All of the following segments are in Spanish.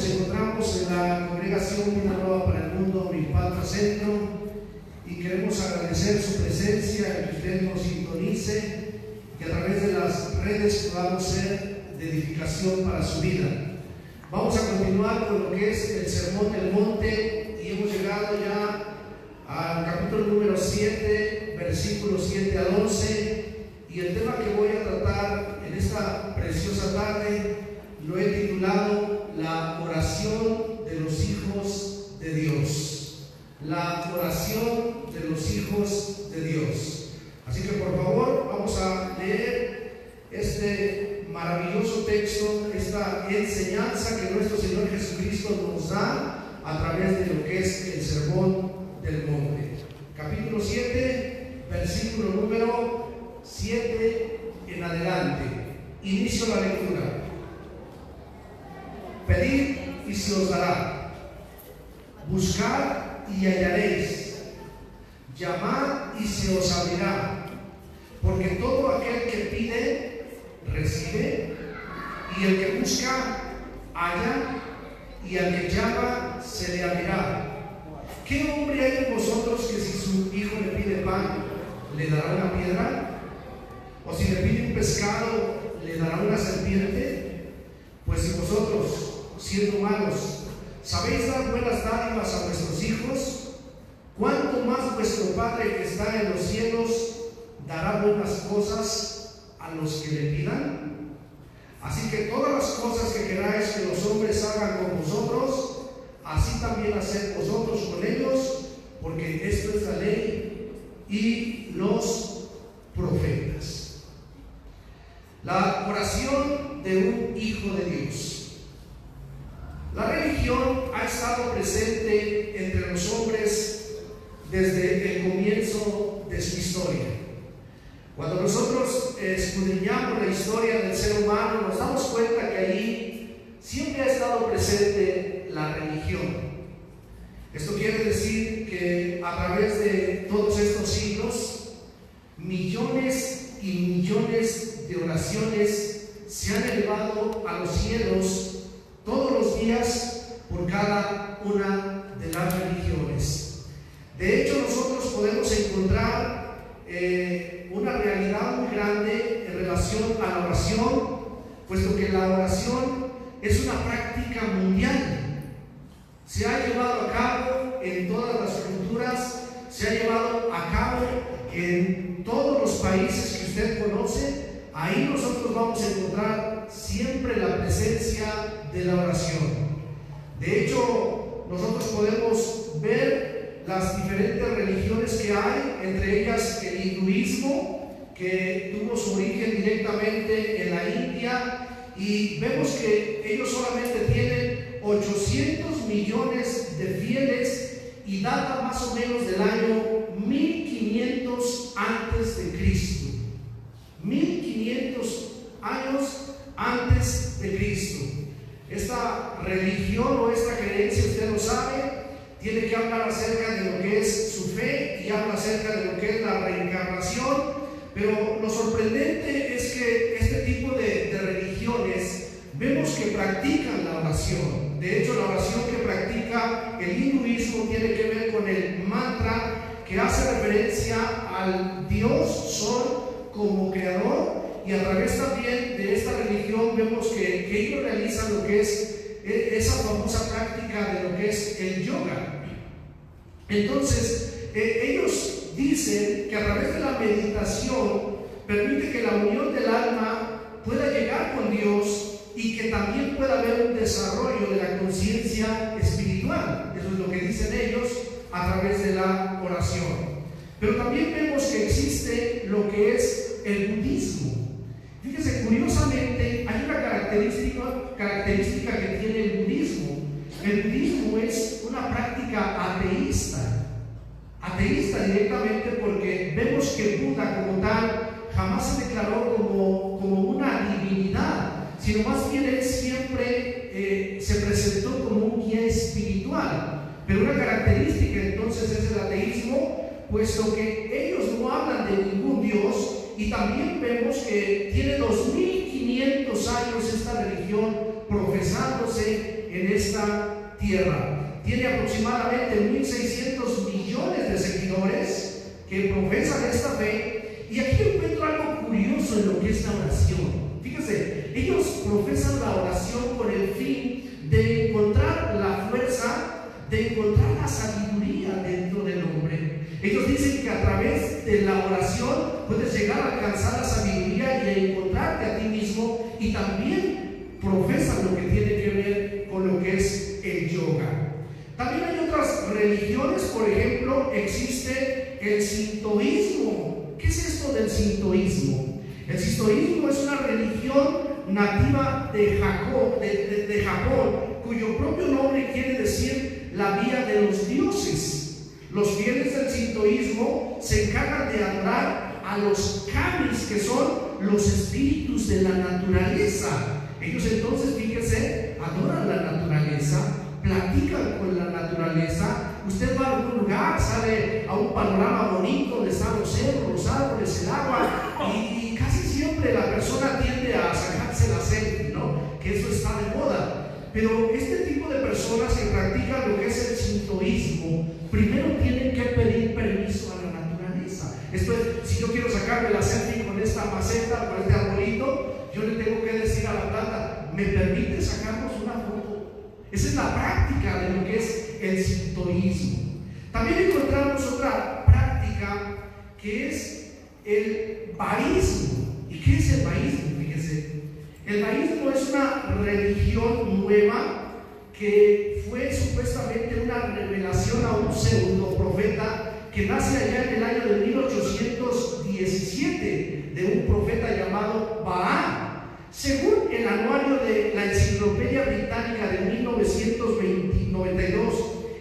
nos encontramos en la congregación Vida Nueva para el Mundo, Milpalta Centro, y queremos agradecer su presencia, que usted nos sintonice, que a través de las redes podamos ser de edificación para su vida. Vamos a continuar con lo que es el Sermón del Monte y hemos llegado ya al capítulo número 7, versículos 7 al 11, y el tema que voy a tratar en esta preciosa tarde lo he titulado La oración de los hijos de Dios. La oración de los hijos de Dios. Así que por favor vamos a leer este maravilloso texto, esta enseñanza que nuestro Señor Jesucristo nos da a través de lo que es el Sermón del Monte. Capítulo 7, versículo número 7 en adelante. Inicio la lectura. Pedid y se os dará, buscad y hallaréis, llamad y se os abrirá, porque todo aquel que pide, recibe, y el que busca, halla, y al que llama, se le abrirá. ¿Qué hombre hay en vosotros que si su hijo le pide pan, le dará una piedra? ¿O si le pide un pescado, le dará una serpiente? Pues si vosotros, siendo malos, sabéis dar buenas dádivas a vuestros hijos, ¿cuánto más vuestro Padre que está en los cielos dará buenas cosas a los que le pidan? Así que todas las cosas que queráis que los hombres hagan con vosotros, así también haced vosotros con ellos, porque esto es la ley y los profetas. La oración de un hijo de Dios. La religión ha estado presente entre los hombres desde el comienzo de su historia. Cuando nosotros escudriñamos la historia del ser humano, nos damos cuenta que allí siempre ha estado presente la religión. Esto quiere decir que a través de todos estos siglos, millones y millones de oraciones se han elevado a los cielos todos los días por cada una de las religiones. De hecho, nosotros podemos encontrar una realidad muy grande en relación a la oración, puesto que la oración es una práctica mundial. Se ha llevado a cabo en todas las culturas, se ha llevado a cabo en todos los países que usted conoce. Ahí nosotros vamos a encontrar siempre la presencia de la oración. De hecho, nosotros podemos ver las diferentes religiones que hay, entre ellas el hinduismo, que tuvo su origen directamente en la India, y vemos que ellos solamente tienen 800 millones de fieles y data más o menos del año 1500 antes de Cristo. 1500 años antes de Cristo. Esta religión o esta creencia, usted lo sabe, tiene que hablar acerca de lo que es su fe y habla acerca de lo que es la reencarnación, pero lo sorprendente es que este tipo de religiones vemos que practican la oración. De hecho, la oración que practica el hinduismo tiene que ver con el mantra, que hace referencia al Dios Sol como creador, y a través también de esta religión vemos que ellos realizan lo que es esa famosa práctica de lo que es el yoga. Entonces, ellos dicen que a través de la meditación permite que la unión del alma pueda llegar con Dios y que también pueda haber un desarrollo de la conciencia espiritual. Eso es lo que dicen ellos a través de la oración. Pero también vemos que existe lo que es el budismo. Fíjese, curiosamente hay una característica que tiene el budismo. El budismo es una práctica ateísta directamente, porque vemos que Buda como tal jamás se declaró como una divinidad, sino más bien él siempre se presentó como un guía espiritual. Pero una característica entonces es el ateísmo, puesto que ellos no hablan de ningún Dios. Y también vemos que tiene 2500 años esta religión profética. profesándose en esta tierra. Tiene aproximadamente 1.600 millones de seguidores que profesan esta fe. Y aquí encuentro algo curioso en lo que es la oración. Fíjense, ellos profesan la oración con el fin de encontrar la fuerza, de encontrar la sabiduría dentro del hombre. Ellos dicen que a través de la oración puedes llegar a alcanzar la sabiduría y a encontrarte a ti mismo, y también profesan lo que tiene que ver con lo que es el yoga. También hay otras religiones, por ejemplo, existe el sintoísmo. ¿Qué es esto del sintoísmo? El sintoísmo es una religión nativa de Japón, cuyo propio nombre quiere decir la vía de los dioses. Los fieles del sintoísmo se encargan de adorar a los kamis, que son los espíritus de la naturaleza. Ellos entonces, fíjense, adoran la naturaleza, platican con la naturaleza. Usted va a algún lugar, sale a un panorama bonito donde están los cerros, los árboles, el agua, y casi siempre la persona tiende a sacarse la selfie, ¿no? Que eso está de moda. Pero este tipo de personas que practican lo que es el sintoísmo, primero tienen que pedir permiso a la naturaleza. Esto es, si yo quiero sacarme la selfie con esta maceta, con este arbolito, yo le tengo que decir a la planta, ¿me permite sacarnos una foto? Esa es la práctica de lo que es el sintoísmo. También encontramos otra práctica que es el baísmo. ¿Y qué es el baísmo? Fíjense, el baísmo es una religión nueva que fue supuestamente una revelación a un pseudo profeta que nace allá en el año de 1817 de un profeta llamado Baá. Según el anuario de la Enciclopedia Británica de 1992,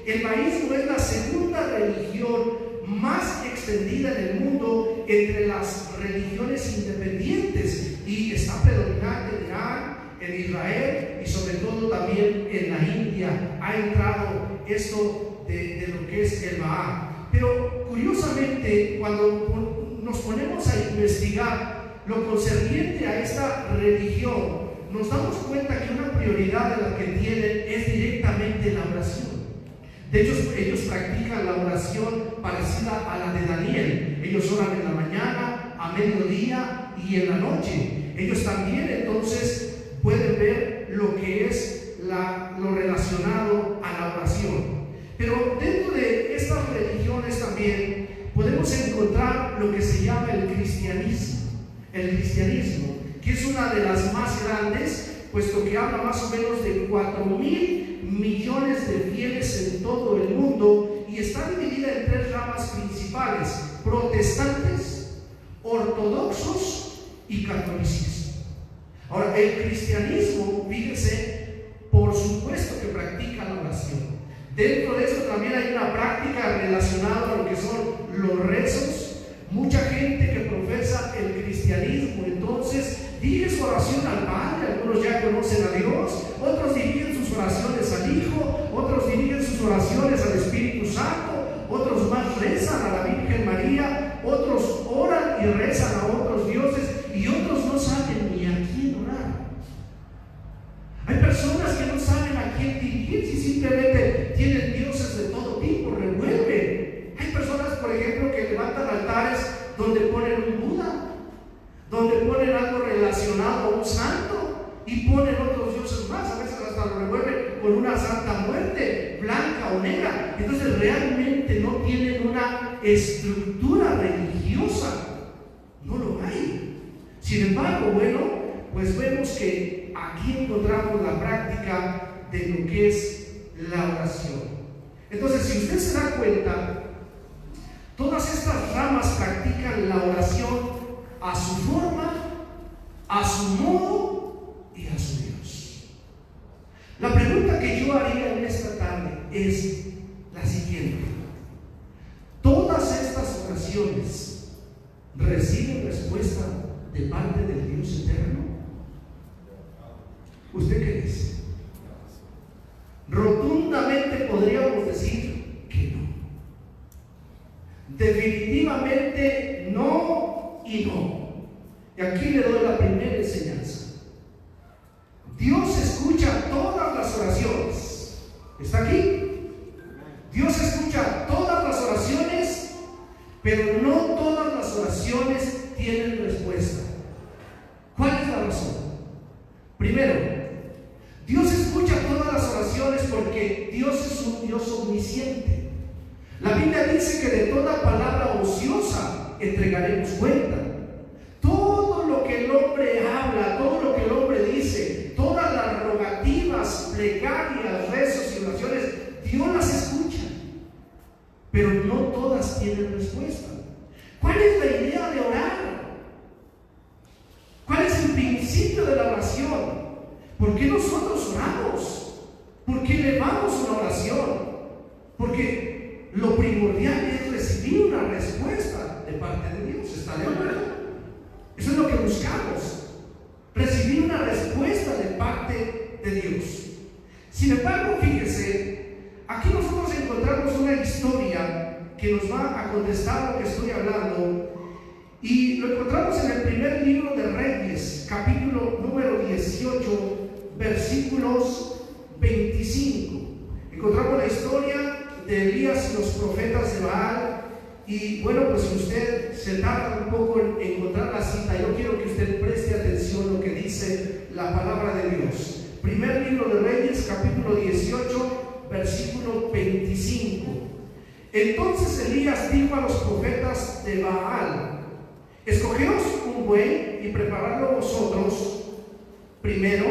el baísmo es la segunda religión más extendida en el mundo entre las religiones independientes y está predominante en Irán, en Israel y sobre todo también en la India. Ha entrado esto de lo que es el Baá. Pero curiosamente, cuando nos ponemos a investigar lo concerniente a esta religión, nos damos cuenta que una prioridad de la que tienen es directamente la oración. De hecho, ellos practican la oración parecida a la de Daniel. Ellos oran en la mañana, a mediodía y en la noche. Ellos también entonces pueden ver lo que es lo relacionado a la oración. Pero dentro de estas religiones también podemos encontrar lo que se llama el cristianismo. El cristianismo, que es una de las más grandes, puesto que habla más o menos de 4.000 millones de fieles en todo el mundo, y está dividida en tres ramas principales: protestantes, ortodoxos y catolicismo. Ahora, el cristianismo, fíjense, por supuesto que practica la oración. Dentro de esto también hay una práctica relacionada a lo que son los rezos. Mucha gente que profesa el cristianismo entonces dirige su oración al Padre. Algunos ya conocen a Dios, otros dirigen sus oraciones al Hijo, otros dirigen sus oraciones al Espíritu Santo, otros más rezan a la Virgen María, otros oran y rezan a otros dioses, y otros no saben ni a quién orar. Hay personas que no saben a quién dirigirse y simplemente tienen dioses de todo tipo, revuelven. Hay personas, por ejemplo, que levantan altares donde ponen un Buda, donde ponen algo relacionado a un santo, y ponen otros dioses más. A veces hasta lo revuelven con una santa muerte, blanca o negra. Entonces realmente no tienen una estructura religiosa. No lo hay. Sin embargo, bueno, pues vemos que aquí encontramos la práctica de lo que es la oración. Entonces, si usted se da cuenta, todas estas ramas practican la oración a su forma, a su modo y a su Dios. La pregunta que yo haría en esta tarde es la siguiente: ¿todas estas oraciones reciben respuesta de parte del Dios eterno? ¿Usted qué dice? Rotundamente podríamos decir que no. Definitivamente no y no. Y aquí le doy la primera enseñanza. Dios escucha todo ¿Está aquí? Dios escucha todas las oraciones, pero no todas las oraciones tienen respuesta. ¿Cuál es la razón? Primero, Dios escucha todas las oraciones porque Dios es un Dios omnisciente. La Biblia dice que de toda palabra ociosa entregaremos cuenta. Todo lo que el hombre habla, todo lo que el hombre dice, todas las rogativas, plegarias, rezos y oraciones, Dios las escucha, pero no todas tienen respuesta. ¿Cuál es la idea de orar? ¿Cuál es el principio de la oración? ¿Por qué nosotros oramos? ¿Por qué elevamos una oración? Porque lo primordial es recibir una respuesta de parte de Dios. ¿Está de acuerdo? Eso es lo que buscamos, recibir una respuesta de parte de Dios. Sin embargo, fíjese, aquí nosotros encontramos una historia que nos va a contestar lo que estoy hablando, y lo encontramos en el primer libro de Reyes, capítulo número 18, versículos 25. Encontramos la historia de Elías y los profetas de Baal. Y bueno, pues si usted se tarda un poco en encontrar la cita, yo quiero que usted preste atención a lo que dice la palabra de Dios. Primer libro de Reyes, capítulo 18, versículo 25. Entonces Elías dijo a los profetas de Baal: escogeos un buey y preparadlo vosotros primero,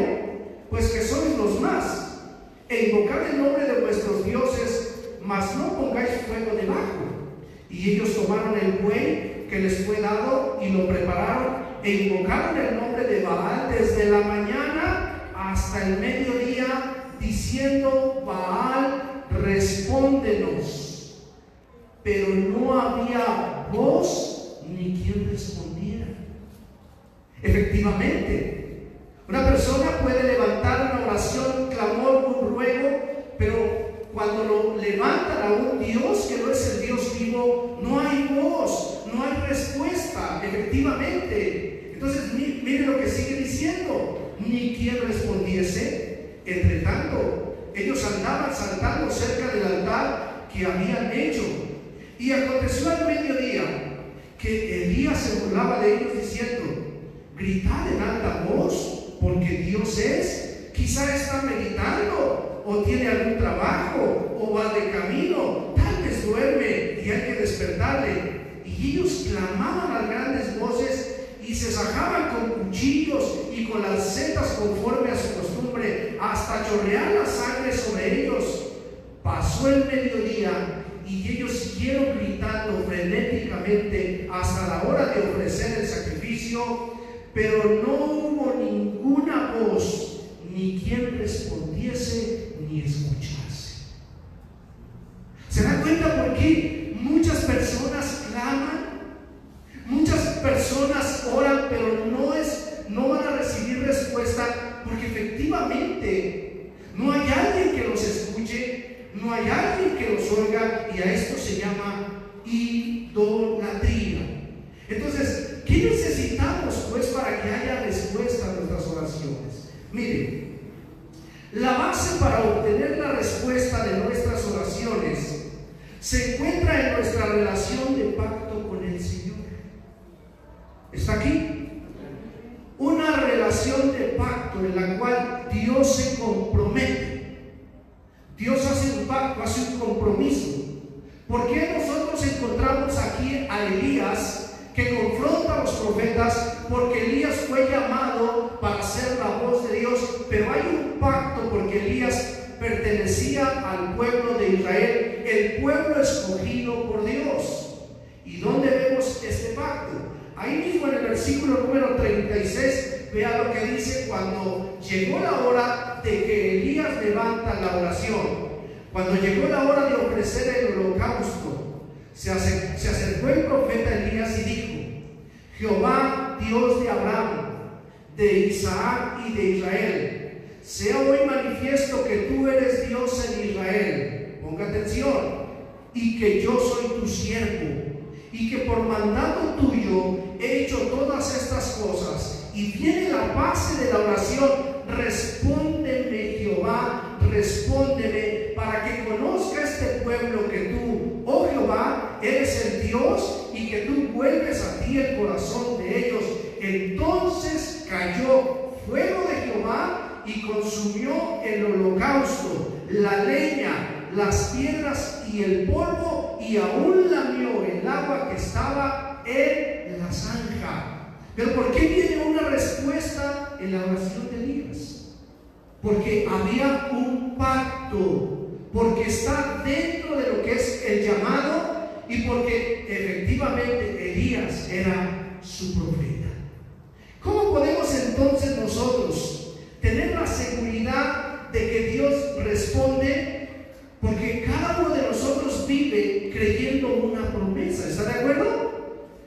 pues que sois los más, e invocad el nombre de vuestros dioses, mas no pongáis fuego debajo. Y ellos tomaron el buey que les fue dado y lo prepararon e invocaron el nombre de Baal desde la mañana hasta el mediodía, diciendo: Baal, respóndenos. Pero no había voz ni quien respondiera. Efectivamente, una persona puede levantar una oración, un clamor, un ruego, pero cuando lo levantan a un Dios que no es el Dios vivo, no hay voz, no hay respuesta, efectivamente. Entonces, mire lo que sigue diciendo: ni quien respondiese. Entre tanto, ellos andaban saltando cerca del altar que habían hecho. Y aconteció al mediodía que Elías se burlaba de ellos diciendo: gritad en alta voz, porque Dios es. Quizá está meditando, o tiene algún trabajo, o va de camino, tal vez duerme y hay que despertarle. Y ellos clamaban a grandes voces y se sajaban con cuchillos y con las setas conforme a su costumbre, hasta chorrear la sangre sobre ellos. Pasó el mediodía y ellos siguieron gritando frenéticamente hasta la hora de ofrecer el sacrificio, pero no hubo ninguna voz, ni quien respondiese ni escuchase. ¿Se dan cuenta por qué muchas personas claman? Muchas personas oran, pero no van a recibir respuesta, porque efectivamente no hay alguien que los escuche, no hay alguien que los oiga, y a esto se llama idolatría. Entonces, ¿qué necesitamos pues para que haya respuesta a nuestras oraciones? Miren, la base para obtener la respuesta de nuestras oraciones se encuentra en nuestra relación de pacto con el Señor. ¿Está aquí? Una relación de pacto en la cual Dios se compromete. Dios hace un pacto, hace un compromiso. ¿Por qué nosotros encontramos aquí a Elías que confronta a los profetas? Porque Elías fue llamado para ser la voz de Dios, pero hay un pacto porque Elías pertenecía al pueblo de Israel, el pueblo escogido por Dios. ¿Y dónde vemos este pacto? Ahí mismo en el versículo número 36, vea lo que dice: cuando llegó la hora de que Elías levanta la oración, cuando llegó la hora de ofrecer el holocausto, se acercó el profeta Elías y dijo: Jehová, Dios de Abraham, de Isaac y de Israel, sea hoy manifiesto que tú eres Dios en Israel. Ponga atención. Y que yo soy tu siervo, y que por mandato tuyo he hecho todas estas cosas. Y viene la base de la oración: respóndeme, Jehová, respóndeme, para conozca este pueblo que tú, oh Jehová, eres el Dios y que tú vuelves a ti el corazón de ellos. Entonces cayó fuego de Jehová y consumió el holocausto, la leña, las piedras y el polvo, y aún lamió el agua que estaba en la zanja. Pero ¿por qué viene una respuesta en la oración de Elías? Porque había un pacto, porque está dentro de lo que es el llamado, y porque efectivamente Elías era su profeta. ¿Cómo podemos entonces nosotros tener la seguridad de que Dios responde? Porque cada uno de nosotros vive creyendo una promesa. ¿Está de acuerdo?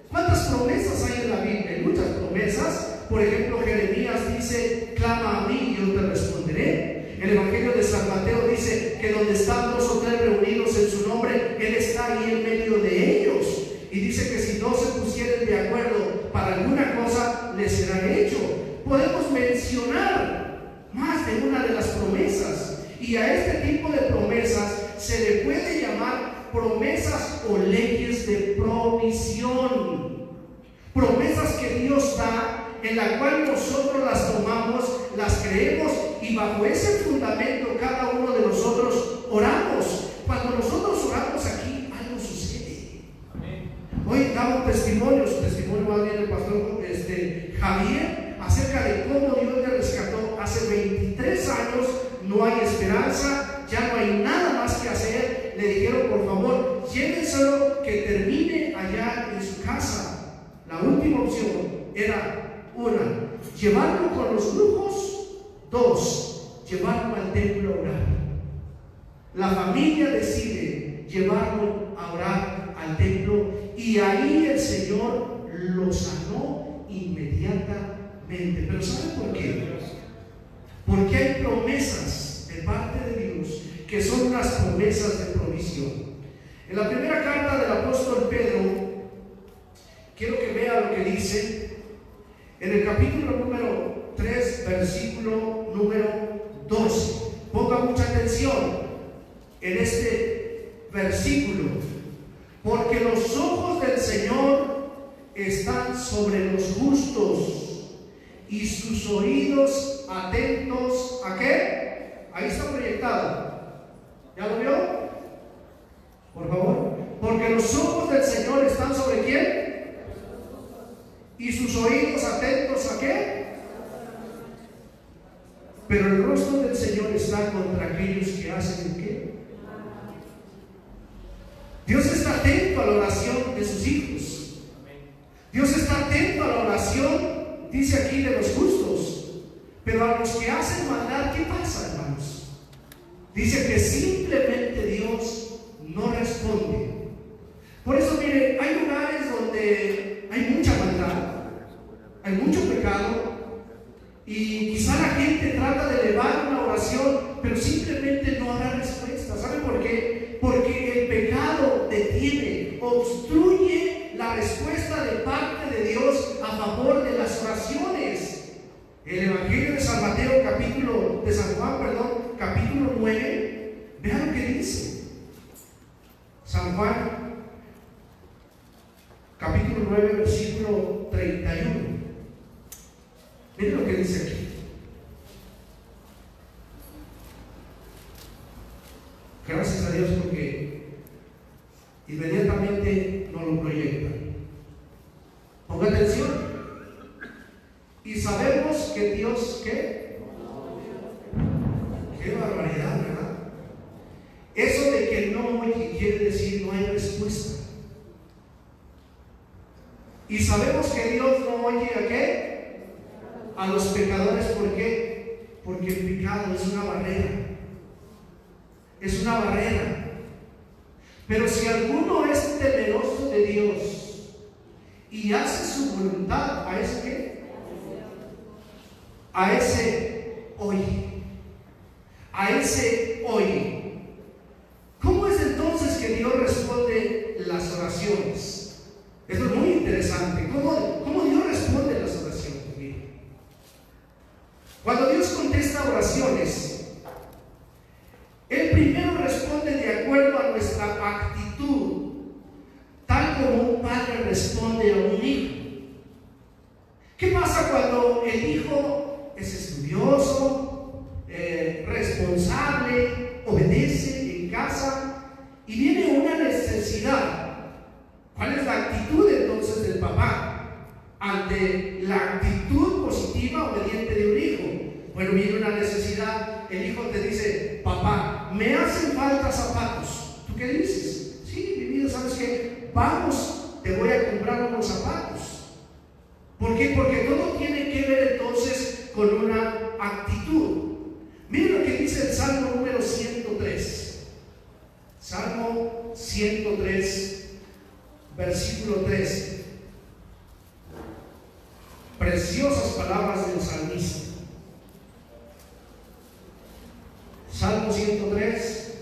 ¿Cuántas promesas hay en la Biblia? Hay muchas promesas. Por ejemplo, Jeremías dice: clama a mí y yo te responderé. El Evangelio de San Mateo dice que donde están 2 o 3 reunidos en su nombre, Él está ahí en medio de ellos. Y dice que si no se pusieren de acuerdo para alguna cosa, les será hecho. Podemos mencionar más de una de las promesas. Y a este tipo de promesas se le puede llamar promesas o leyes de provisión. Promesas que Dios da, en la cual nosotros las tomamos, las creemos, y bajo ese fundamento cada uno de nosotros oramos. Cuando nosotros oramos aquí, algo sucede. Hoy damos un testimonio más bien el pastor Javier, acerca de cómo Dios le rescató hace 23 años. No hay esperanza, ya no hay nada más que hacer. Le dijeron: por favor, llévenselo, que termine allá en su casa. La última opción era: 1, llevarlo con los brujos; 2, llevarlo al templo a orar. La familia decide llevarlo a orar al templo, y ahí el Señor lo sanó inmediatamente. Pero ¿saben por qué? Porque hay promesas de parte de Dios que son unas promesas de provisión. En la primera carta del apóstol Pedro, quiero que vea lo que dice en el capítulo número 3, versículo número 12. Ponga mucha atención en este versículo: porque los ojos del Señor están sobre los justos, y sus oídos atentos ¿a qué? Ahí está proyectado. ¿Ya lo vio? Por favor. Porque los ojos del Señor están sobre ¿quién? Y sus oídos atentos ¿a qué? Pero el rostro del Señor está contra aquellos que hacen ¿el qué? Dios está atento a la oración de sus hijos. Dios está atento a la oración, dice aquí, de los justos. Pero a los que hacen maldad, ¿qué pasa, hermanos? Dice que simplemente Dios no responde. Por eso, mire, hay lugares donde hay mucha maldad, hay mucho pecado, y quizá la gente trata de elevar una oración, pero simplemente no habrá respuesta. ¿Sabe por qué? Porque el pecado detiene, obstruye la respuesta de parte de Dios a favor de las oraciones. El Evangelio de San Mateo, capítulo 9, vean lo que dice. San Juan, capítulo 9, versículo 31. Miren lo que dice aquí. Gracias a Dios, porque inmediatamente nos lo proyectan. Ponga atención. Y sabemos que Dios, ¿qué? Qué barbaridad, ¿verdad? Eso de que no oye quiere decir no hay respuesta. Y sabemos que Dios no oye ¿a qué? A los pecadores. ¿Por qué? Porque el pecado es una barrera. Es una barrera. Pero si alguno es temeroso de Dios y hace su voluntad, ¿a ese qué? A ese oye. A ese oye. ¿Cómo es entonces que Dios responde las oraciones? Esto es muy interesante. ¿Cómo Dios responde las oraciones? Miren. Cuando Dios contesta oraciones, Él primero responde cuando el hijo es estudioso, responsable, obedece en casa y viene una necesidad? ¿Cuál es la actitud entonces del papá ante la actitud positiva, obediente de un hijo? Bueno, viene una necesidad, el hijo te dice: papá, me hacen falta zapatos. ¿Tú qué dices? Sí, mi vida, ¿sabes qué? Vamos, te voy a comprar unos zapatos. ¿Por qué? Porque todo tiene que ver entonces con una actitud. Miren lo que dice el Salmo número 103. Salmo 103, versículo 13. Preciosas palabras del salmista. Salmo 103,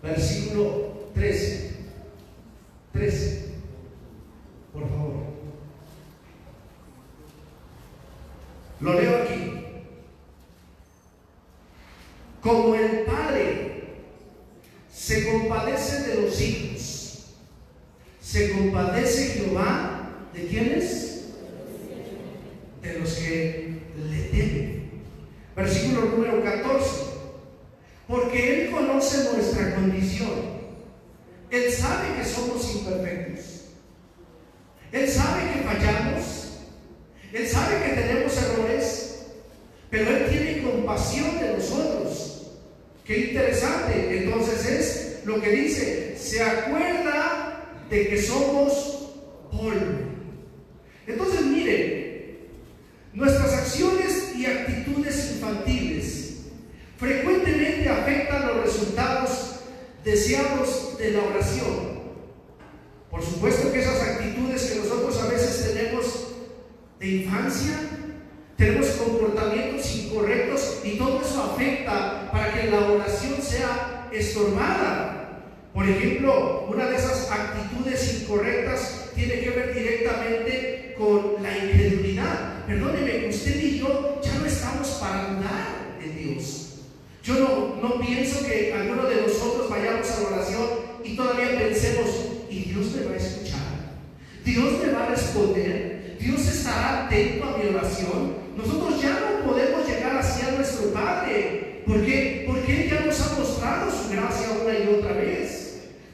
versículo 13. 13. Por favor. Lo leo aquí. Como el Padre se compadece de los hijos, se compadece Jehová ¿de quiénes? De los que le temen. Versículo número 14. Porque Él conoce nuestra condición. Él sabe que somos imperfectos. Él sabe que fallamos. Él sabe que tenemos errores. Pero Él tiene compasión de nosotros. Qué interesante. Entonces es lo que dice: se acuerda de que somos polvo. Entonces miren, nuestras acciones y actitudes infantiles frecuentemente afectan los resultados deseados de la oración. Por supuesto que esas actitudes que nosotros a veces tenemos de infancia, tenemos comportamientos incorrectos y todo eso afecta para que la oración sea estorbada. Por ejemplo, una de esas actitudes incorrectas tiene que ver directamente con la incredulidad. Perdóneme, usted y yo ya no estamos para dudar en Dios. Yo no pienso que alguno de nosotros vayamos a la oración y todavía pensemos: ¿y Dios me va a escuchar? ¿Dios me va a responder? ¿Dios estará atento a mi oración? Nosotros ya no podemos llegar hacia nuestro Padre. ¿Por qué? Porque Él ya nos ha mostrado su gracia una y otra vez.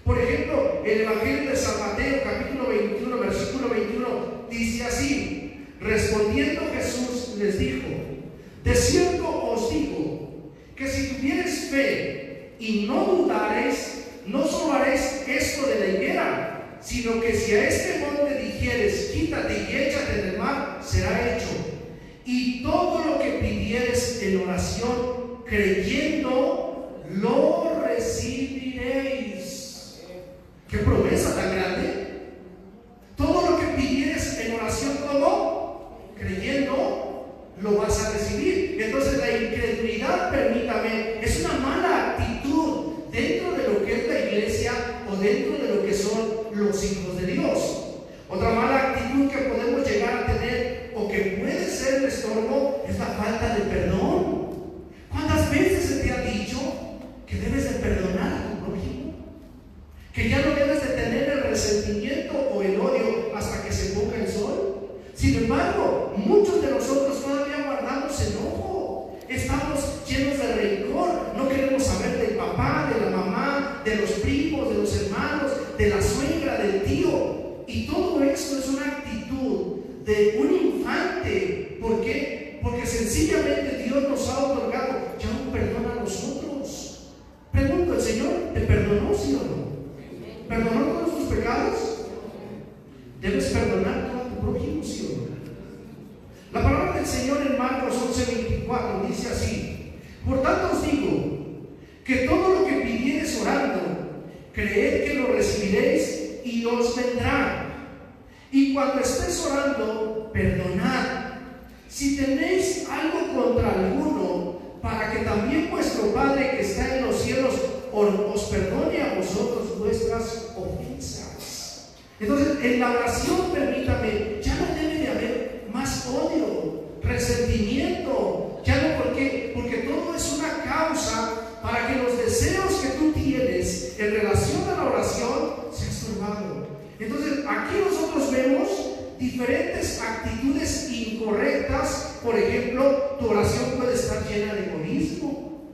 Por ejemplo, el Evangelio de San Mateo, capítulo 21, versículo 21, dice así: respondiendo Jesús les dijo: de cierto os digo, que si tuviereis fe y no dudareis, no solo haréis esto de la higuera, sino que si a este monte dijeres: quítate y échate en el mar, será hecho. Y todo lo que pidieres en oración, creyendo, lo recibiréis. ¡Qué promesa tan grande! Todo lo que pidieres en oración, ¿cómo? Creyendo, lo vas a recibir. Entonces la incredulidad, permítame, es una mala actitud dentro de lo que es la iglesia o dentro de lo que son los hijos de Dios. Otra mala actitud que podemos llegar a tener o que puede ser el estorbo es la falta de perdón. ¿Cuántas veces se te ha dicho que debes de perdonar a tu prójimo? Que ya no debes de tener el resentimiento o el odio hasta que se ponga el sol. Sin embargo, muchos de nosotros todavía guardamos enojo. Estamos llenos de rencor. No queremos saber del papá, de la mamá, de los primos, de los hermanos, de la suegra, del tío. Y todo esto es una actitud de un infante. ¿Por qué? Porque sencillamente Dios nos ha otorgado ya un perdón a nosotros. Pregunto, ¿el Señor te perdonó, sí o no? ¿Perdonó todos tus pecados? Debes perdonar a tu prójimo, ¿sí o no? La palabra del Señor en Marcos 11:24 dice así: por tanto os digo, que todo lo que pidiereis orando, creed que lo recibiréis y os vendrá. Y cuando estés orando, perdonad, si tenéis algo contra alguno, para que también vuestro Padre que está en los cielos os perdone a vosotros vuestras ofensas. Entonces, en la oración, permítame, ya no debe de haber más odio, resentimiento, ya no. Porque todo es una causa para que los deseos que tú tienes en relación a la oración sean estorbados. Entonces, aquí nosotros vemos diferentes actitudes incorrectas. Por ejemplo, tu oración puede estar llena de egoísmo.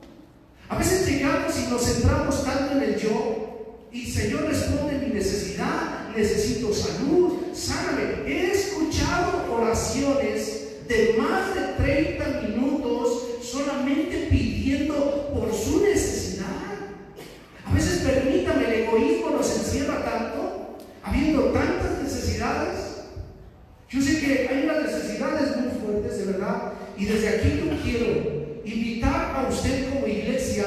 A veces llegamos y nos centramos tanto en el yo, y Señor, responde mi necesidad, necesito salud, sáname. He escuchado oraciones de más de 30 minutos solamente pidiendo por su necesidad. A veces, permítame, el egoísmo nos encierra tanto, habiendo tantas necesidades. Yo sé que hay unas necesidades muy fuertes, de verdad, y desde aquí yo quiero invitar a usted como iglesia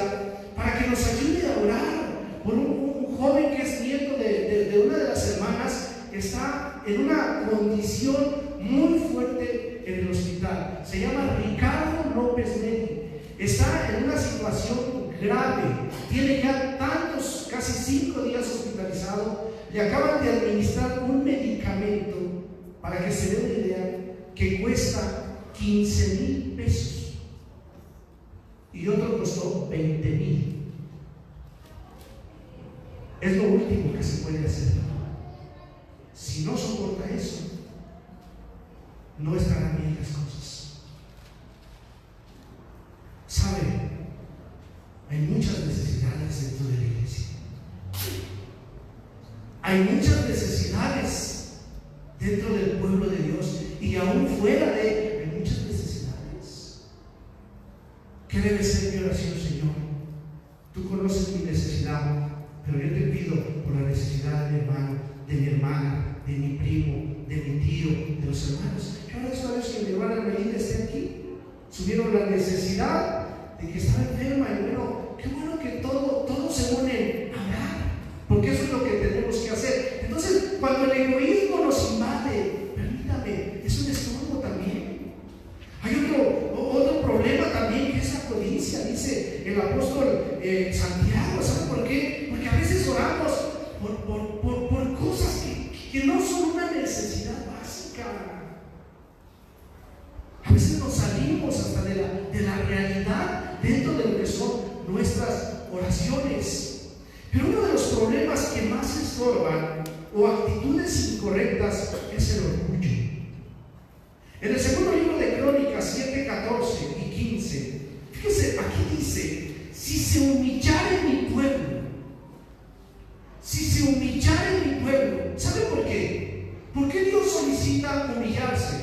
para que nos ayude a orar por un joven que es nieto de una de las hermanas que está en una condición muy fuerte en el hospital. Se llama Ricardo López Neri. Está en una situación grave, tiene ya tantos, casi 5 días hospitalizado. Le acaban de administrar un medicamento, para que se dé una idea, que cuesta 15,000 pesos y otro costó 20,000. Es lo último que se puede hacer. Si no soporta eso, no estarán bien las cosas. ¿Sabe? Hay muchas necesidades dentro de la iglesia. Hay muchas necesidades dentro del pueblo de Dios, y aún fuera de él hay muchas necesidades. ¿Qué debe ser mi oración, Señor? Tú conoces mi necesidad, pero yo te pido por la necesidad de mi hermano, de mi hermana, de mi primo, de mi tío, de los hermanos. Yo agradezco a Dios que mi hermana Melinda esté aquí. Subieron la necesidad de que estaba enferma, y bueno, qué bueno que todos se unen a orar, porque eso es lo que tenemos que hacer. Entonces, cuando el egoísmo nos invade, permítame, es un estorbo también. Hay otro problema también, que es la codicia, dice el apóstol Santiago. ¿Sabe por qué? Porque a veces oramos por cosas que no son una necesidad básica. A veces nos salimos hasta de la realidad dentro de lo que son nuestras oraciones. Pero uno de los problemas que más estorban o actitudes incorrectas es el orgullo. En el segundo libro de Crónicas 7, 14 y 15, fíjese, aquí dice: si se humillare mi pueblo, ¿sabe por qué? ¿Por qué Dios solicita humillarse?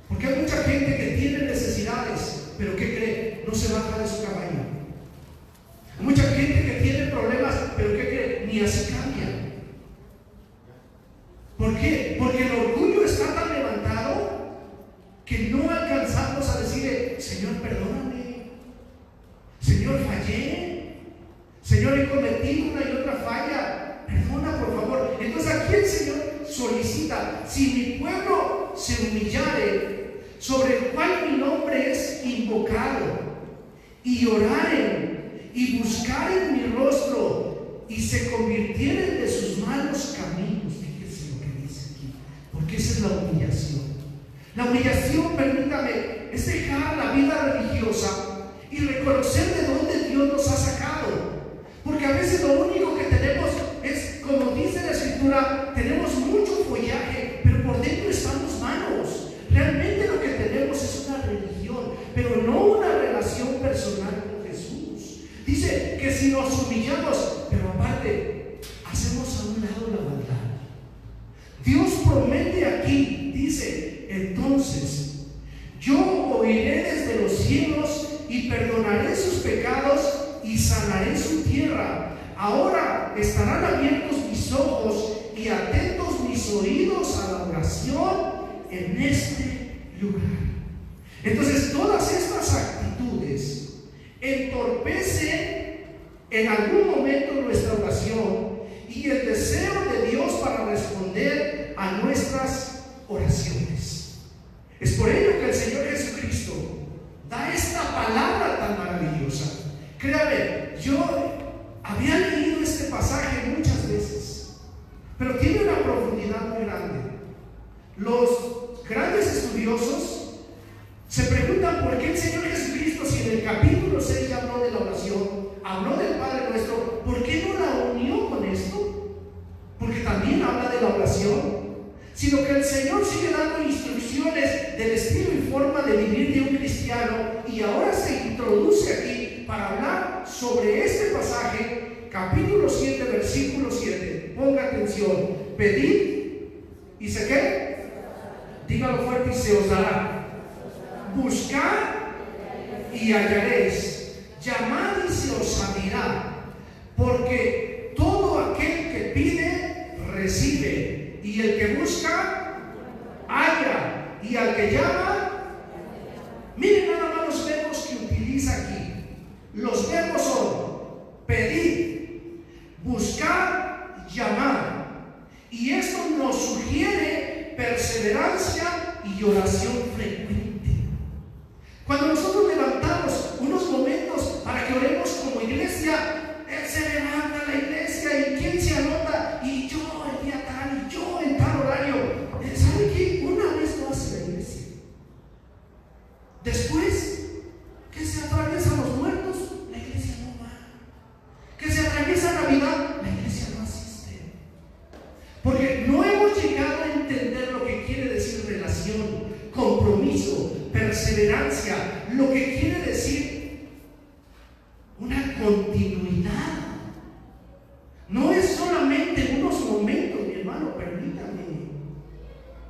Porque hay mucha gente que tiene necesidades, pero ¿qué cree? No se baja de su caballo. Hay mucha gente que tiene problemas, pero ¿qué cree? Ni así cambia. ¿Por qué? Porque el orgullo está tan levantado que no alcanzamos a decirle: Señor, perdóname, Señor, fallé, Señor, he cometido una y otra falla, perdona por favor. Entonces aquí el Señor solicita: si mi pueblo se humillare, sobre el cual mi nombre es invocado, y oraren y buscaren mi rostro, y se convirtieren de sus malos caminos. Fíjese lo que dice aquí, porque esa es la humillación. La humillación, permítame, es dejar la vida religiosa y reconocer de dónde Dios nos ha sacado. Porque a veces lo único que tenemos es, como dice la Escritura, tenemos mucho follaje, pero por dentro estamos malos. Realmente lo que tenemos es una religión, pero no una relación personal con Jesús. Dice que si nos humillamos, pero aparte, hacemos a un lado la maldad. Dios promete aquí, dice: entonces yo oiré desde los cielos y perdonaré sus pecados y sanaré su tierra. Ahora estarán abiertos mis ojos y atentos mis oídos a la oración en este lugar. Entonces, todas estas actitudes entorpecen en algún momento nuestra oración y el deseo de Dios para responder a nuestras oraciones. Es por ello que el Señor Jesucristo da esta palabra tan maravillosa. Créame, yo había leído este pasaje muchas veces, pero tiene una profundidad muy grande. Los grandes estudiosos se preguntan por qué el Señor Jesucristo, si en el capítulo 6 ya habló de la oración, habló del Padre Nuestro, ¿por qué no la unió con esto? Porque también habla de la oración. sino que el Señor sigue dando instrucciones del estilo y forma de vivir de un cristiano, y ahora se introduce aquí para hablar sobre este pasaje, capítulo 7, versículo 7. Ponga atención: pedid y se qué, dígalo fuerte, y se os dará. Buscad y hallaréis, llamad y se os abrirá, porque todo aquel que pide recibe, y el que busca halla, y al que llama. Miren nada más los verbos que utiliza aquí. Los verbos son pedir, buscar, llamar, y esto nos sugiere perseverancia y oración frecuente. Cuando nosotros levantamos unos momentos para que oremos como iglesia, se levanta la iglesia y quién se anota, y yo el día tal, y yo en tal horario. ¿Sabe qué? Una vez lo hace la iglesia. Después que se atraviesan los muertos, la iglesia no va. Que se atraviesa Navidad, la iglesia no asiste. Porque no hemos llegado a entender lo que quiere decir relación, compromiso, perseverancia, lo que quiere decir una continuidad. No es solamente unos momentos, mi hermano, permítame.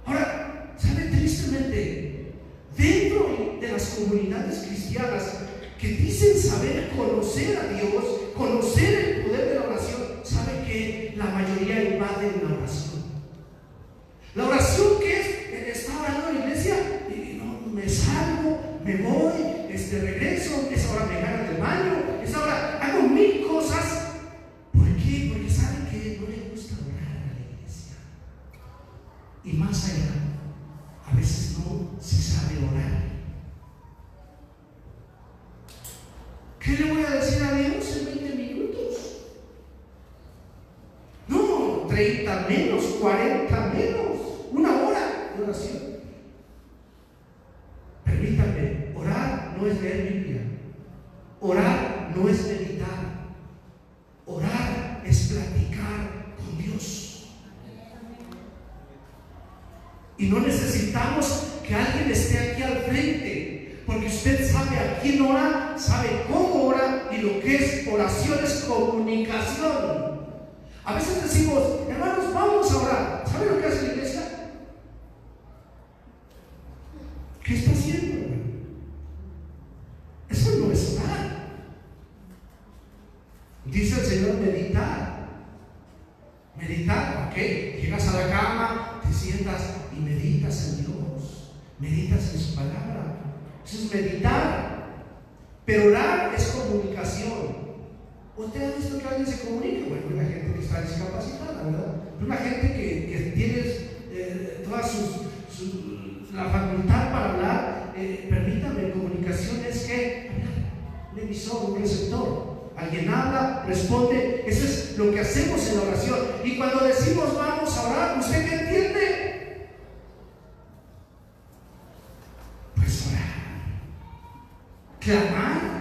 Ahora, ¿sabe? Tristemente, dentro de las comunidades cristianas que dicen saber conocer a Dios, conocer el poder de la oración, ¿sabe que la mayoría invaden la oración? La oración que es, está orando en la iglesia, y no, me salgo, me voy, regreso, esa hora me gana del baño, esa hora hago mil cosas. ¿Por qué? Porque saben que no le gusta orar a la iglesia. Y más allá, a veces no se sabe orar. ¿Qué le voy a decir a Dios en 20 minutos? No, 30 menos, 40 menos, una hora de oración. Permítanme, orar no es leer Biblia, orar no es meditar, orar es platicar con Dios. Y no necesitamos que alguien esté aquí al frente, porque usted sabe a quién ora, sabe cómo ora, y lo que es oración es comunicación. A veces decimos, hermanos, vamos a orar. ¿Sabe lo que hace la iglesia? ¿Qué está haciendo, hermano? Eso no es orar. Dice el Señor, meditar. Meditar, ¿ok? Llegas a la cama, te sientas y meditas en Dios, meditas en su palabra. Eso es meditar. Pero orar es comunicación. ¿Usted ha visto que alguien se comunica? Bueno, una gente que está discapacitada, ¿verdad? Una gente que tiene toda la facultad para hablar. Permítame, comunicación es que un emisor, un receptor. Alguien habla, responde. Eso es lo que hacemos en la oración. Y cuando decimos vamos a orar, ¿usted qué entiende? Pues orar, clamar.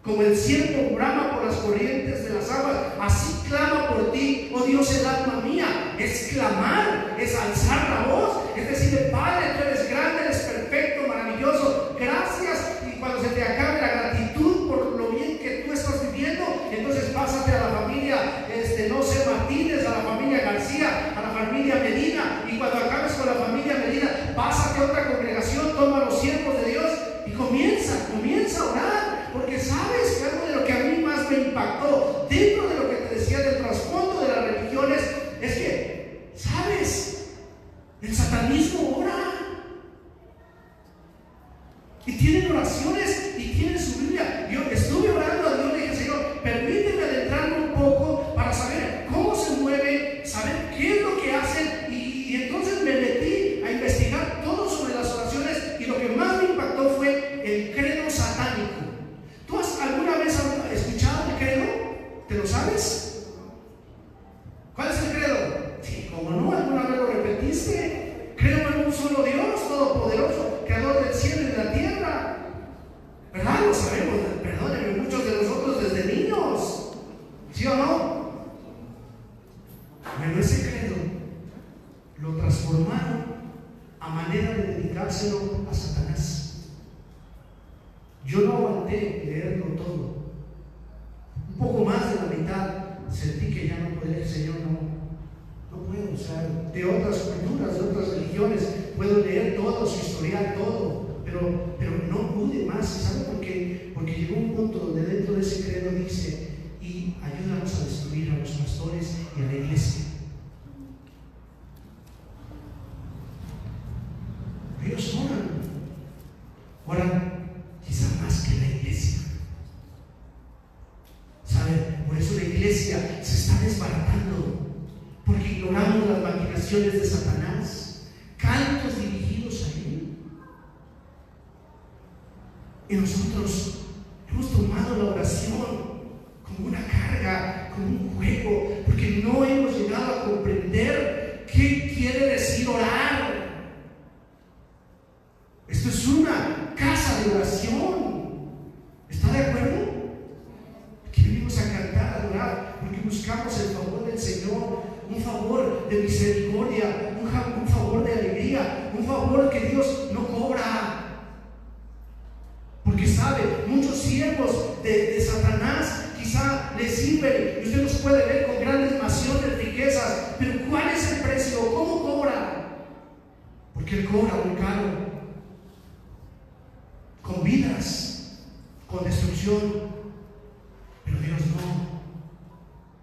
Como el siervo brama por las corrientes de las aguas, así clama por ti, oh Dios, el alma mía. Es clamar, es alzar la voz, es decir, Padre, tú eres grande, eres perfecto, maravilloso, gracias. Y cuando se te acabe la gratitud por lo bien que tú estás viviendo, entonces pásate a la familia no sé, Martínez, a la familia García, a la familia Medina, y cuando acabes con la familia Medina, pásate a otra congregación, toma los siervos de Dios y comienza a orar. Porque sabes que algo de lo que a mí más me impactó dentro de lo que te decía del trasfondo de las religiones es que, ¿sabes? El satanismo ora. dárselo a Satanás. Yo no aguanté leerlo todo. Un poco más de la mitad sentí que ya no podía. Señor, no puedo. O sea, de otras culturas, de otras religiones, puedo leer todo su historial, todo, pero no pude más. ¿Sabe por qué? Porque llegó un punto donde dentro de ese credo dice: y ayúdanos a destruir a los pastores y a la iglesia. Ellos oran quizá más que la iglesia. ¿Saben? Por eso la iglesia se está desbaratando, porque ignoramos las maquinaciones de Satanás, cantos dirigidos a él. Y nosotros hemos tomado la oración como una carga, como un juego, porque no hemos llegado a comprender qué quiere decir orar. Esto es una casa de oración. ¿Está de acuerdo? Aquí venimos a cantar, a adorar, porque buscamos el favor del Señor, un favor de misericordia, un favor de alegría, un favor que Dios no cobra. Porque sabe, muchos siervos de Satanás quizá les sirven, y usted los puede ver con grandes mansiones, riquezas, pero ¿cuál es el precio? ¿Cómo cobra? Porque Él cobra muy caro, con vidas, con destrucción. Pero Dios no,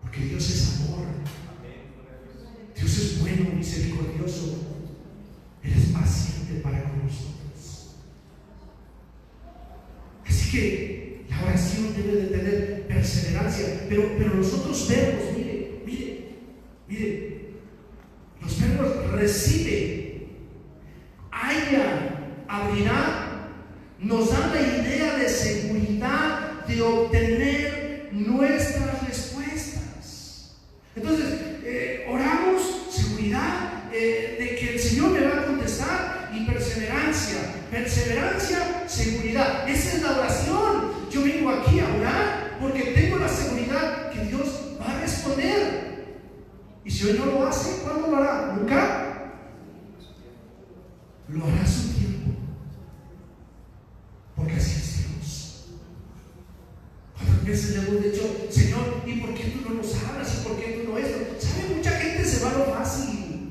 porque Dios es amor. Dios es bueno, misericordioso. Él es paciente para con nosotros. Así que la oración debe de tener perseverancia. Pero los otros verbos, mire, los verbos recibe, haya, abrirá, nos dan la idea de seguridad de obtener nuestras respuestas. Entonces, oramos, seguridad de que el Señor me va a contestar, y perseverancia, seguridad. Esa es la oración. Yo vengo aquí a orar porque tengo la seguridad que Dios va a responder. Y si hoy no lo hace, ¿cuándo lo hará? ¿Nunca? Lo hará a su tiempo, porque así es Dios. ¿Cuántas veces le hemos dicho: Señor, ¿y por qué tú no nos hablas? ¿Y por qué tú no esto? ¿Sabe? Mucha gente se va a lo fácil.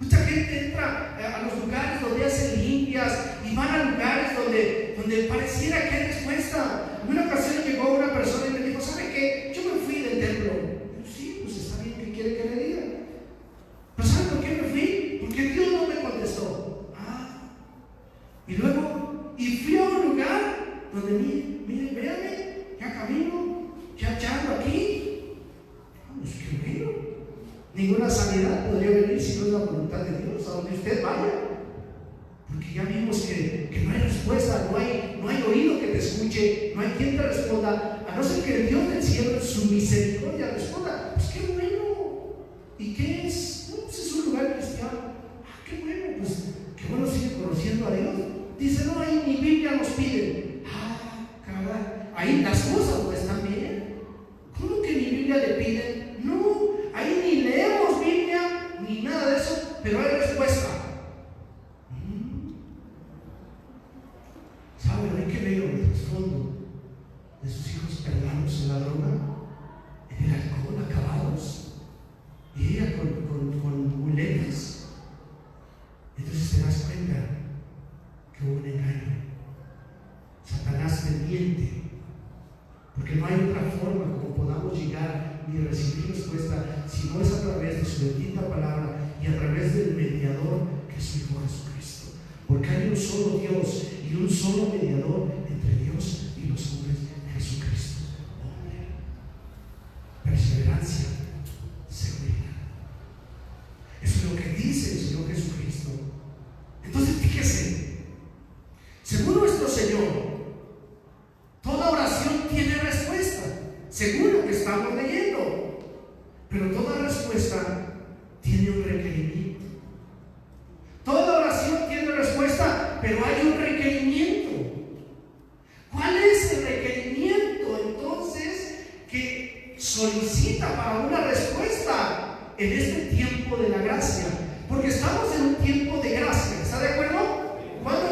Mucha gente entra a los lugares donde hacen limpias y van a lugares donde pareciera que hay respuesta. En una ocasión llegó una persona y me dijo: ¿sabe qué? Yo me fui del templo. Sí, pues está bien, ¿qué quiere que le diga? ¿Pero sabe por qué me fui? Porque Dios no me contestó. Y luego, fui a un lugar donde, mire, véame, ya camino, ya ando aquí. Pues qué bueno. Ninguna sanidad podría venir si no es la voluntad de Dios, a donde usted vaya. Porque ya vimos que no hay respuesta, no hay oído que te escuche, no hay quien te responda, a no ser que el Dios del cielo en su misericordia responda. Pues qué bueno. ¿Y qué es? No, pues es un lugar cristiano. Qué bueno, pues qué bueno, sigue conociendo a Dios. Dice: no, ahí ni Biblia nos pide. Caray, ahí las cosas no están bien. ¿Cómo que ni Biblia le piden? No, ahí ni leemos Biblia ni nada de eso, pero hay respuesta. ¿Saben? Hay que ver el trasfondo de sus hijos perdidos en la droga, en el alcohol, acabados, y ella con muletas. Entonces te das cuenta que hubo un engaño. Satanás te miente, porque no hay otra forma como podamos llegar ni recibir respuesta si no es a través de su bendita palabra y a través del mediador que es su Hijo Jesucristo. Porque hay un solo Dios y un solo mediador entre Dios y los hombres, Jesucristo, hombre. Perseverancia, seguridad. Eso es lo que dice el Señor Jesucristo. Entonces fíjese, según nuestro Señor, toda oración tiene respuesta, según lo que estamos leyendo, pero toda respuesta tiene un requerimiento. Toda oración tiene respuesta, pero hay un requerimiento. ¿Cuál es el requerimiento entonces que solicita para una respuesta en este tiempo de la gracia? Porque estamos en un tiempo de gracia, ¿está de acuerdo? ¿Cuándo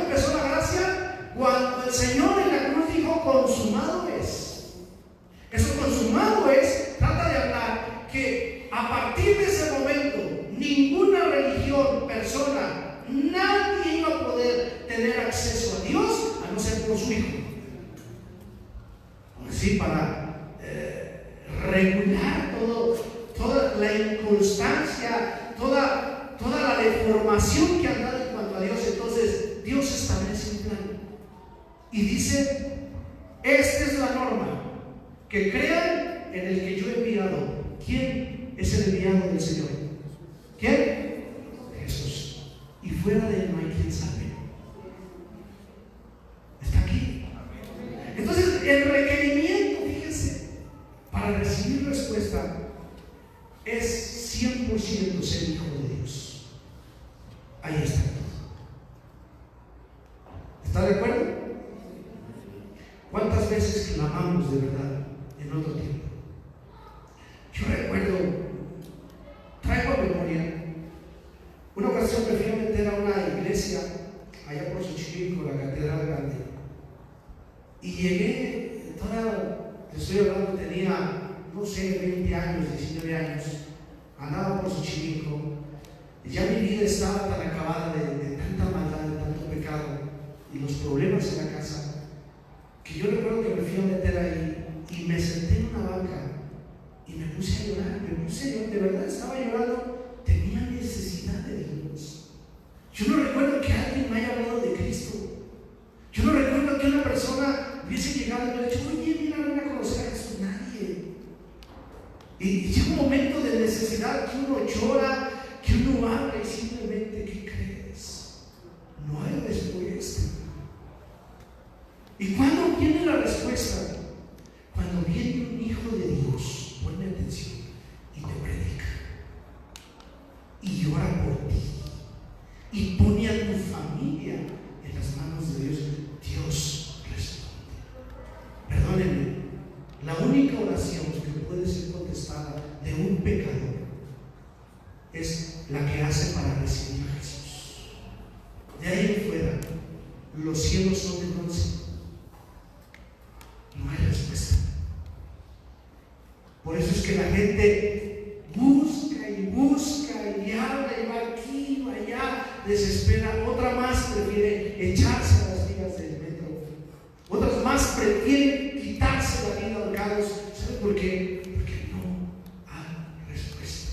sí, para regular toda la inconstancia, toda la deformación que han dado en cuanto a Dios. Entonces Dios establece un plan y dice: esta es la norma, que crean en el que yo he enviado. ¿Quién es el enviado del Señor? ¿Quién? Jesús. Y fuera de él no hay quien salve. Está aquí. Entonces el requerimiento, fíjense, para recibir respuesta es 100% ser hijo de Dios. Ahí está. ¿Está de acuerdo? ¿Cuántas veces clamamos de verdad en otro tiempo? Yo recuerdo, traigo a memoria, una ocasión me fui a meter a una iglesia allá por Xochimilco, la Catedral Grande, y llegué, te estoy hablando, tenía, no sé, 20 años, 19 años, andaba por Xochimilco, y ya mi vida estaba tan acabada de tanta maldad, de tanto pecado, y los problemas en la casa, que yo recuerdo que me fui a meter ahí, y me senté en una banca, y me puse a llorar, de verdad estaba llorando, tenía necesidad de Dios. Yo no recuerdo que alguien me haya hablado de Cristo. Yo no recuerdo que una persona hubiese llegado y me hubiera dicho: oye, mira, ven a conocer a Jesús. Nadie. Y llega un momento de necesidad que uno llora, que uno habla y simplemente, ¿qué crees? No hay respuesta. ¿Y cuándo viene la respuesta? Cuando viene un hijo de Dios, ponme atención, y te predica, y ora por ti, y pone a tu familia en las manos de Dios. Dios responde. Perdónenme, la única oración que puede ser contestada de un pecador es la que hace para recibir a Jesús. De ahí en fuera, los cielos son de bronce. No hay respuesta. Por eso es que la gente busca y habla y va aquí y va allá, desespera. Otra más prefiere echarse a las vías del metro. Otras más prefieren quitarse la vida ahorcados. ¿Sabe por qué? Porque no hay respuesta.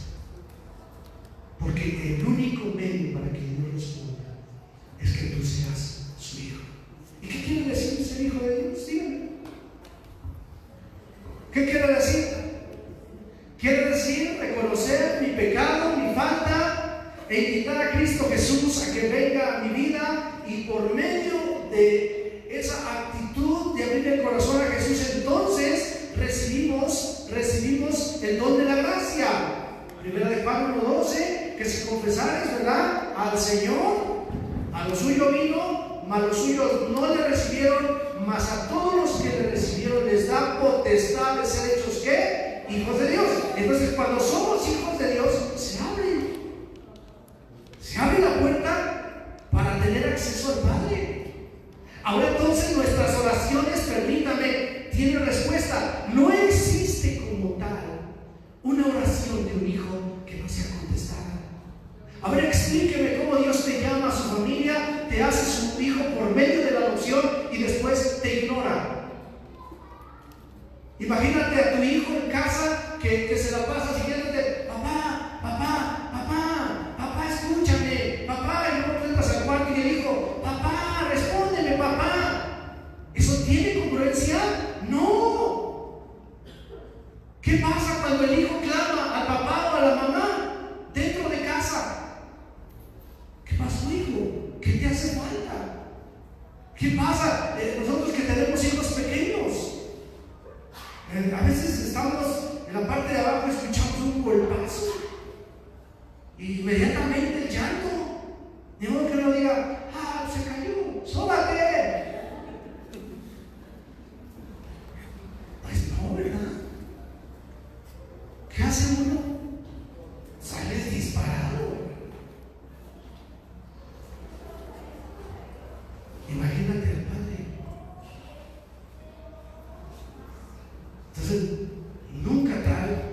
Porque el único medio para que Dios responda es que tú seas su hijo. ¿Y qué quiere decir ser hijo de Dios? Díganme. ¿Qué quiere decir? Quiere decir reconocer mi pecado, mi falta, e invitar a Cristo Jesús a que venga a mi vida, y por medio de esa actitud de abrir el corazón a Jesús, entonces recibimos el don de la gracia. Primera de Juan 1:12, que si confesares, ¿verdad?, al Señor, a lo suyo vino, mas los suyos no le recibieron, mas a todos los que le recibieron les da potestad de ser hechos, ¿qué? Hijos de Dios. Entonces, cuando somos hijos de Dios, se abre la puerta para tener acceso al Padre. Ahora entonces nuestras oraciones, permítame, tienen respuesta. No existe como tal una oración de un hijo que no sea contestada. A ver, explíqueme cómo Dios te llama a su familia, te hace su hijo por medio de la adopción y después te ignora. Imagínate a tu hijo en casa que se la pasa siguiéndote: papá, papá, papá, papá, escúchame, papá, y luego tú entras al cuarto y el hijo: papá, respóndeme, papá. ¿Eso tiene congruencia? No. ¿Qué pasa cuando el hijo clama al papá o a la mamá dentro de casa? ¿Qué pasó, hijo? ¿Qué te hace falta? ¿Qué pasa? Nosotros que tenemos hijos pequeños, a veces estamos en la parte de abajo, escuchamos un golpazo y inmediatamente el llanto. De modo que uno diga: ah, se cayó, sóbate. Pues no, ¿verdad? ¿Qué hace uno? Sales disparado. Imagínate al Padre. Entonces, nunca tal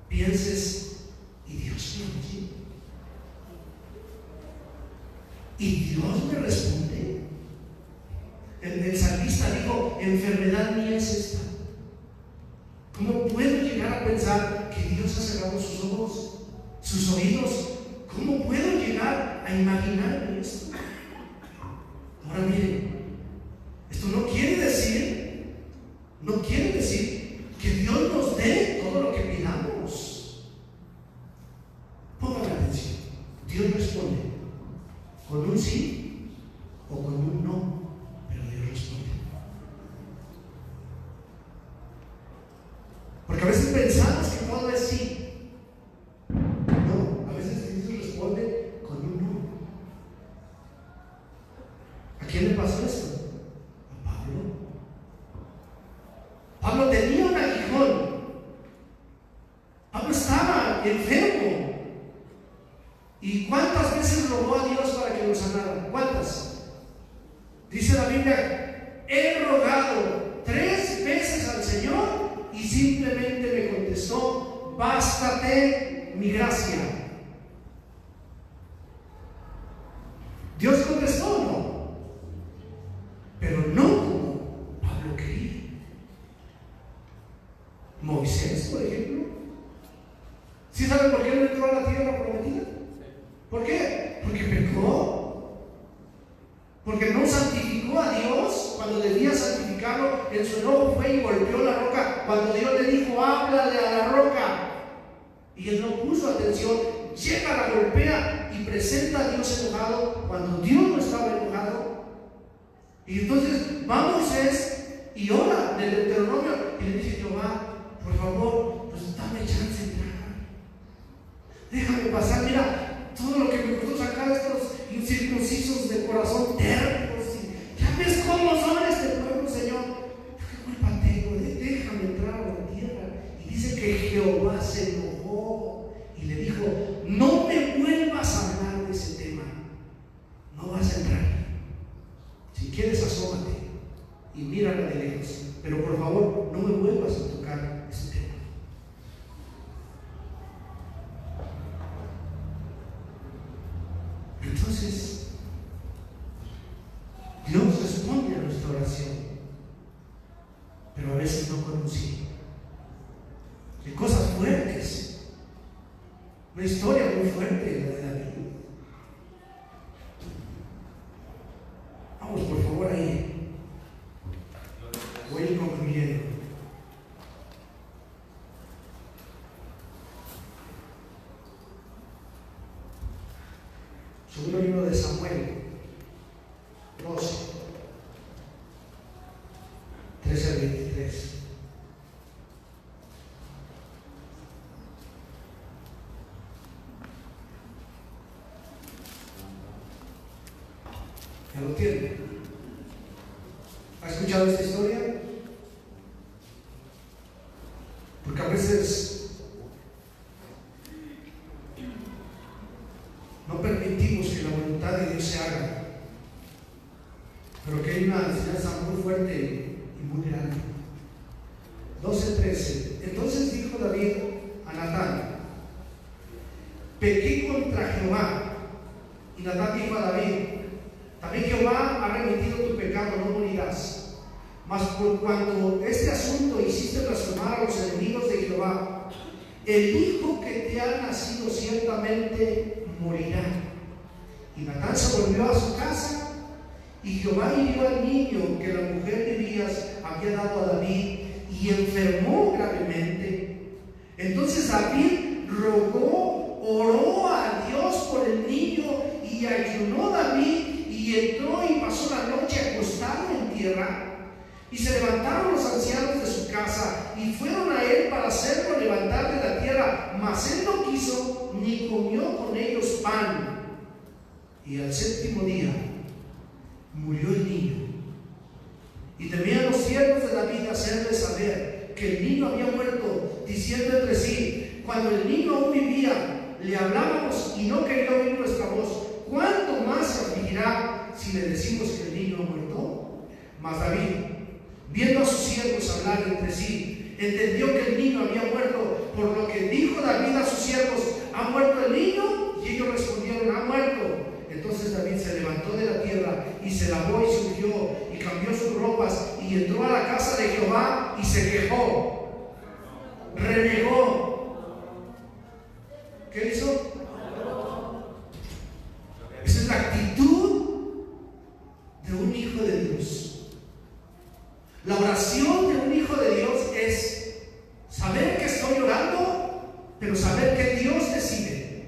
pienses: y Dios me oye, y Dios me responde. El salmista dijo enfermedad mía es esta? ¿Cómo puedo llegar a pensar que Dios ha cerrado sus ojos, sus oídos? ¿Cómo puedo llegar a imaginarme esto? Ahora miren, esto no quiere decir que Dios nos dé todo lo que pidamos. Pongan atención. Dios responde con un sí o con un no, pero Dios responde. Porque a veces pensamos que todo es sí. No, a veces Dios responde con un no. ¿A quién le pasó esto? A Pablo. Pablo tenía un aguijón. Pablo estaba enfermo. ¿Y cuántas veces rogó a Dios para que lo sanara? ¿Cuántas? Dice la Biblia: he rogado 3 veces al Señor y simplemente me contestó: bástate mi gracia. ¿Dios contestó o no? Pero no como Pablo quería. Moisés, por ejemplo, ¿sí saben por qué no entró a la tierra prometida? ¿Por qué? Porque pecó. Porque no santificó a Dios cuando debía santificarlo. En su enojo fue y golpeó la roca cuando Dios le dijo: háblale a la roca. Y él no puso atención. Llega, la golpea y presenta a Dios enojado cuando Dios no estaba enojado. Y entonces va Moisés y ora del Deuteronomio y le dice: Jehová, por favor, pues dame chance de entrar. Déjame pasar, mira todo lo que me pudo sacar estos incircuncisos de corazón tercos. Ya ves cómo son este pueblo, Señor. ¿Qué culpa tengo? Déjame entrar a la tierra. Y dice que Jehová se enojó y le dijo: no me vuelvas a hablar de ese tema. No vas a entrar. Si quieres, asómate y mírala de lejos, pero por favor no me vuelvas a tocar ese tema. Entonces Dios responde a nuestra oración, pero a veces no con un sí. Hay cosas fuertes, una historia muy fuerte la de David. Vamos por favor ahí. Voy a ir concluyendo. Segundo libro de Samuel 12, 13 al 23. ¿Ya lo tiene? ¿Ha escuchado esta historia? Porque a veces no permitimos que la voluntad de Dios se haga, pero que hay una enseñanza muy fuerte y muy grande. 12:13. Entonces dijo David a Natán: pequé contra Jehová. Y Natán dijo a David: también Jehová ha remitido tu pecado, no morirás. Mas por cuanto este asunto hiciste blasfemar a los enemigos de Jehová, el hijo que te ha nacido ciertamente morirá. Y Natán se volvió a su casa, y Jehová hirió al niño que la mujer de Urías había dado a David, y enfermó gravemente. Entonces David oró a Dios por el niño, y ayunó David, y entró y pasó la noche acostado en tierra. Y se levantaron los ancianos de su casa y fueron a él para hacerlo levantar de la tierra, mas él no quiso ni comió con ellos pan. Y al 7º día murió el niño. Y temían los siervos de David hacerle saber que el niño había muerto, diciendo entre sí: cuando el niño aún vivía, le hablábamos y no quería oír nuestra voz. ¿Cuánto más se afligirá si le decimos que el niño ha muerto? Mas David, viendo a sus siervos hablar entre sí, entendió que el niño había muerto, por lo que dijo David a sus siervos: ¿ha muerto el niño? Y ellos respondieron: ha muerto. Entonces David se levantó de la tierra y se lavó y se ungió, y cambió sus ropas y entró a la casa de Jehová y se quejó, renegó. ¿Qué hizo? Esa es la actitud de un hijo de Dios. La oración de un hijo de Dios es saber que estoy orando, pero saber que Dios decide.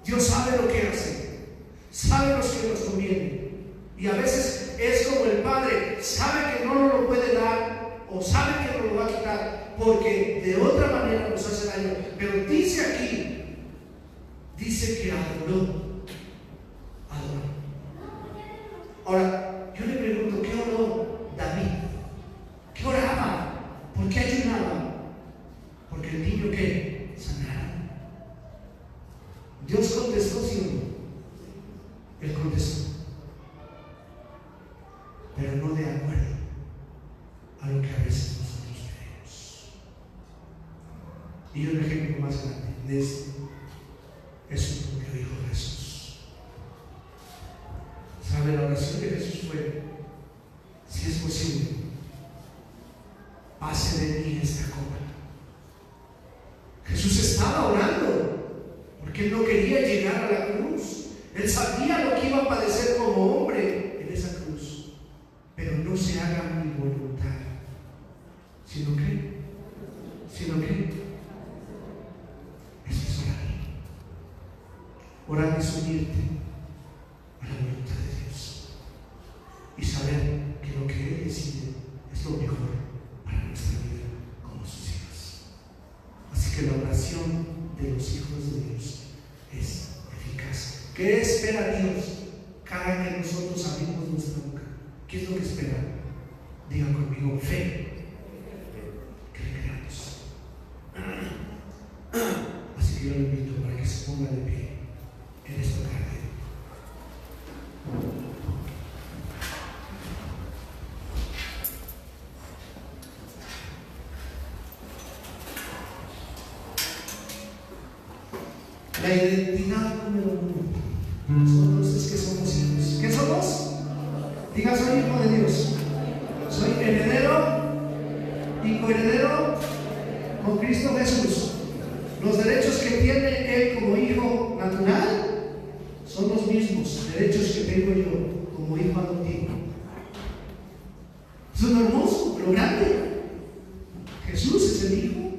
Dios sabe lo que hace, sabe lo que nos conviene. Y a veces es como el padre, sabe que no nos lo puede dar o sabe que nos lo va a quitar porque de otra manera nos hace daño. Pero dice aquí, dice que adoró. Ahora, yo le pregunto, ¿qué oró David? ¿Qué oraba? ¿Por qué ayunaba? Porque el niño, ¿qué? Sanara. Dios contestó, ¿sí o no? Él contestó, pero no de acuerdo a lo que a veces nosotros queremos. Y un ejemplo más grande de esto es su propio Hijo Jesús. ¿Sabe? La oración de Jesús fue: si es posible, pase de mí esta copa. Jesús estaba orando porque él no quería llegar a la cruz. Él sabía lo que iba a padecer como hombre en esa cruz. Pero no se haga mi voluntad, sino que eso es orar. Orar es unirte a la voluntad de Dios y saber que lo que Él decide es lo mejor para nuestra vida como sus hijos. Así que la oración de los hijos de Dios es eficaz. ¿Qué espera Dios cada que nosotros abrimos nuestra boca? ¿Qué es lo que espera? Diga conmigo: fe. Que le creamos. Así que yo le invito para que se ponga de pie en esta tarde. La identidad número uno. Nosotros es que somos hijos. ¿Qué somos? Diga: soy hijo de Dios. Soy heredero y coheredero con Cristo Jesús. Los derechos que tiene Él como hijo natural son los mismos derechos que tengo yo como hijo adoptivo. Eso es lo hermoso, lo grande. Jesús es el Hijo